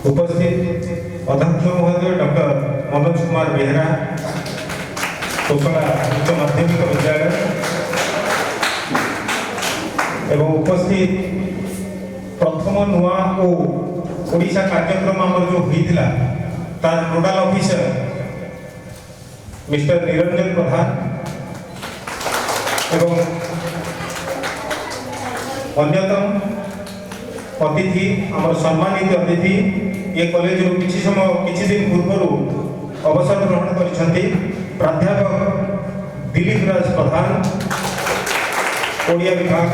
उपस्थित अध्यक्ष महोदय डॉक्टर मनोज कुमार बेहरा कोसला उच्च माध्यमिक विद्यालय एवं उपस्थित प्रथम नुआ ओडिशा कार्यक्रम आमर जो होता तार नोडाल ऑफिसर मिस्टर निरंजन प्रधान एवं अन्यतम अतिथि आम सम्मानित अतिथि ये कॉलेज किसी समय किसी दिन पूर्व अवसर ग्रहण कर प्राध्यापक दिलीप राज प्रधान ओडिया विभाग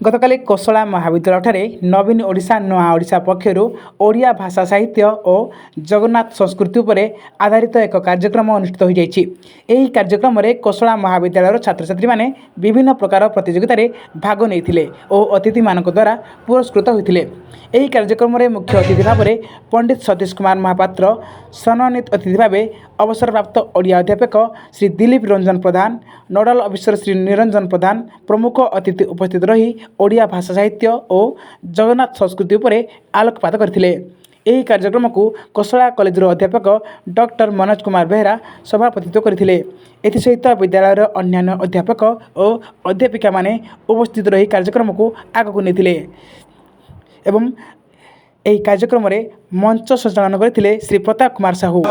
गतकाली कोसला महाविद्यालय नवीन ओडिशा नुआ ओडिशा पक्षर ओडिया भाषा साहित्य और जगन्नाथ संस्कृति उपरे आधारित एक कार्यक्रम अनुष्ठित हो जाइछि। एही कार्यक्रम में कोसला महाविद्यालय छात्र छात्री माने विभिन्न प्रकार प्रतियोगिता रे भाग नेइथिले और अतिथि मानक द्वारा पुरस्कृत होइथिले। एही कार्यक्रम में मुख्य अतिथि भाव में पंडित सतीश कुमार महापात्र, सम्मानित अतिथि भाव अवसरप्राप्त ओडिया अध्यापक श्री दिलीप रंजन प्रधान, नोडाल ऑफिसर श्री निरंजन प्रधान प्रमुख अतिथि उपस्थित रही ओडिया भाषा साहित्य और जगन्नाथ संस्कृति उपरे आलोकपात करथिले। एही कार्यक्रम को कोसला कॉलेजर अध्यापक डॉक्टर मनोज कुमार बेहरा सभापतित्व करथिले। एथिसहित विद्यालयर अन्यान्य अध्यापक और अध्यापिका माने उपस्थित रही कार्यक्रम को आगକୁ नेथिले एवं एही कार्यक्रम में मंच संचालन करथिले श्री प्रताप कुमार साहू।